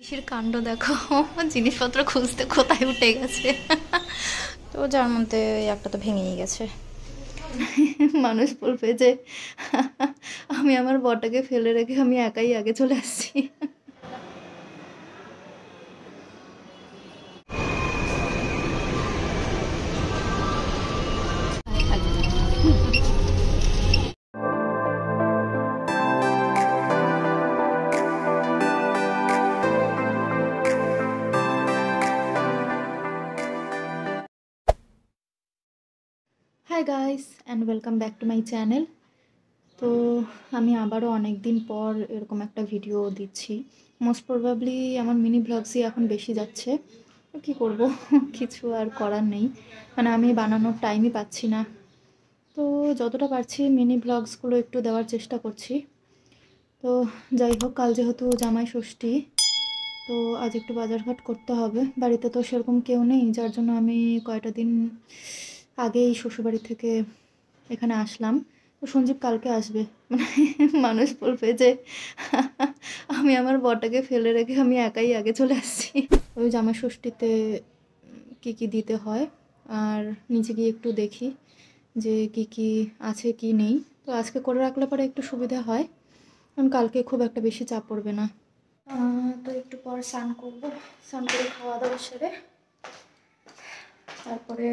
পিসির কাণ্ড দেখো, জিনিসপত্র খুঁজতে কোথায় উঠে গেছে। তো যার মধ্যে একটা তো ভেঙেই গেছে। মানুষ বলবে যে আমি আমার বরটাকে ফেলে রেখে আমি একাই আগে চলে আসছি। Hi guys and welcome back to my channel. তো আমি আবারও অনেক দিন পর এরকম একটা ভিডিও দিচ্ছি। মোস্ট প্রবাবলি আমার মিনি ব্লগসই এখন বেশি যাচ্ছে। কি করব, কিছু আর করার নেই, মানে আমি বানানোর টাইমই পাচ্ছি না। তো যতটা পারছি মিনি ব্লগসগুলো একটু দেওয়ার চেষ্টা করছি। তো যাই হোক, কাল যেহেতু জামাই ষষ্ঠী, তো আজ একটু বাজারঘাট করতে হবে। বাড়িতে তো সেরকম কেউ নেই, যার জন্য আমি কয়টা দিন আগেই শ্বশুরবাড়ি থেকে এখানে আসলাম। তো সঞ্জীব কালকে আসবে। মানে মানুষ বলবে যে আমি আমার বরটাকে ফেলে রেখে আমি একাই আগে চলে আসছি। ওই জামাই ষষ্ঠীতে কী কী দিতে হয় আর নিচে গিয়ে একটু দেখি যে কি কি আছে কি নেই। তো আজকে করে রাখলে পরে একটু সুবিধা হয়, কারণ কালকে খুব একটা বেশি চাপ পড়বে না। তো একটু পর স্নান করবো, স্নান করে খাওয়া দাওয়া সেরে তারপরে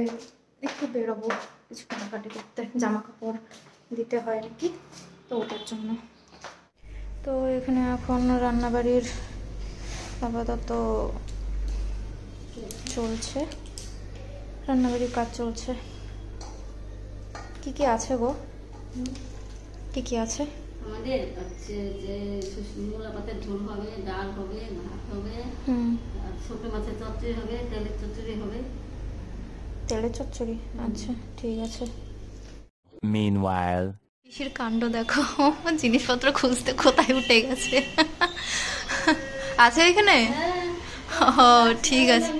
একটু বেরোবো কিছু কেনাকাটি করতে, জামা কাপড় দিতে হয় নাকি, তো ওটার জন্য। তো এখানে এখন রান্নাবাড়ির আপাতত চলছে, রান্নাবাড়ির কাজ চলছে। কি কি আছে গো, কি কি আছে? আমাদের হচ্ছে যে মূলা পাতার ঝোল হবে, ডাল হবে, ভাত হবে, আর ছোট মাছের চচ্চড়ি হবে, তেলের চচ্চড়ি হবে। তেলের চচ্চড়ি, আচ্ছা ঠিক আছে। Meanwhile, পিসির কাণ্ড দেখো, জিনিসপত্র খুঁজতে কোথায় উঠে গেছে। আছে এখানে? ও ঠিক আছে,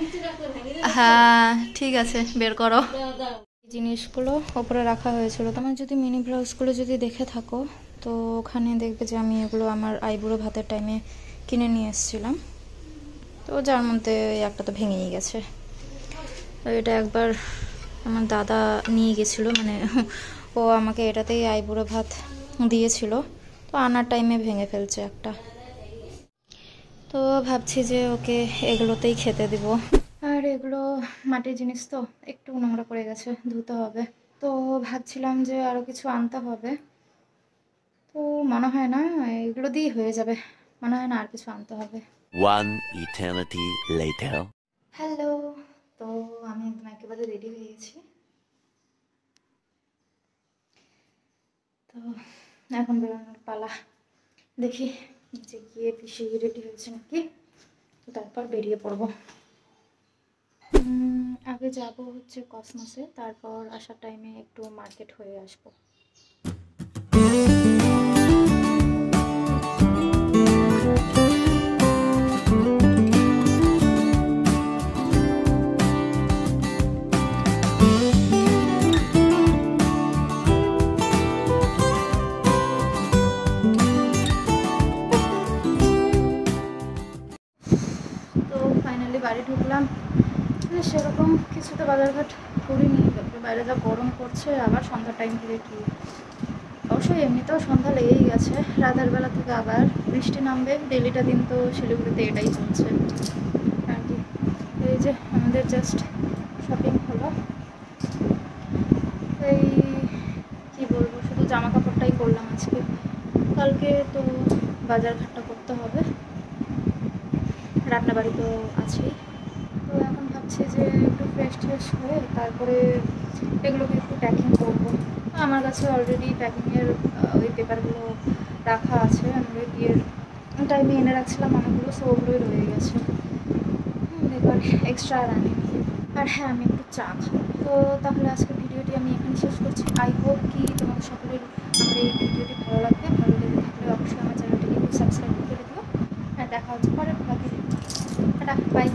হ্যাঁ ঠিক আছে, বের করো। জিনিসগুলো ওপরে রাখা হয়েছিল। তোমার যদি মিনি ব্লাউজগুলো যদি দেখে থাকো, তো ওখানে দেখবে যে আমি এগুলো আমার আইবুড়ো ভাতের টাইমে কিনে নিয়ে এসেছিলাম। তো যার মধ্যে একটা তো ভেঙেই গেছে। তো এটা একবার আমার দাদা নিয়ে গেছিলো, মানে ও আমাকে এটাতেই আইবুড়ো ভাত দিয়েছিল, তো আনার টাইমে ভেঙে ফেলছে একটা। তো ভাবছি যে ওকে এগুলোতেই খেতে দিব। আর এগুলো মাটির জিনিস তো একটু নোংরা পড়ে গেছে, ধুতে হবে। তো ভাবছিলাম যে আরও কিছু আনতে হবে, তো মনে হয় না এগুলো দিয়ে হয়ে যাবে, মনে হয় না আর কিছু আনতে হবে। one eternity later. হ্যালো, তো আমি একদম একেবারে রেডি হয়ে গেছি। তো এখন বেরোনোর পালা। দেখি যে গিয়ে পিসি রেডি হয়েছে নাকি, তো তারপর বেরিয়ে পড়বো। আগে যাব হচ্ছে কসমোসে, তারপর আসার টাইমে একটু মার্কেট হয়ে আসবো। তো ফাইনালি বাড়ি ঢুকলাম। সেরকম কিছু তো বাজারঘাট করিনি, বাইরে যা গরম পড়ছে, আবার সন্ধ্যার টাইম থেকে কি, অবশ্যই এমনিতেও সন্ধ্যা লেগেই গেছে। রাতের বেলা থেকে আবার বৃষ্টি নামবে, ডেলিটা দিন তো শিলিগুড়িতে এটাই চলছে আর কি। এই যে আমাদের জাস্ট শপিং হলো, এই কি বলবো, শুধু জামা কাপড়টাই করলাম আজকে। কালকে তো বাজারঘাটটা করতে হবে, রান্নাবাড়ি তো আছেই। তো এখন ভাবছি যে একটু ফ্রেশ ট্রেশ হয়ে তারপরে এগুলোকে একটু প্যাকিং করবো। আমার কাছে অলরেডি প্যাকিংয়ের ওই পেপারগুলো রাখা আছে, আমি বিয়ের টাইমে এনে রাখছিলাম অনেকগুলো, সো ওগুলোই রয়ে গেছে, এবার এক্সট্রা আর আনি। আর হ্যাঁ, আমি একটু চা খাবো। তো তাহলে আজকের ভিডিওটি আমি এখানে শেষ করছি। আই হোপ কি তোমাদের সকলের আমার এই ভিডিওটি ভালো লাগবে। ভালো লেগে থাকলে অবশ্যই আমার চ্যানেলটিকে একটু সাবস্ক্রাইব করে দিও। হ্যাঁ, দেখা হচ্ছে পরের ব্লগে। Tata, by.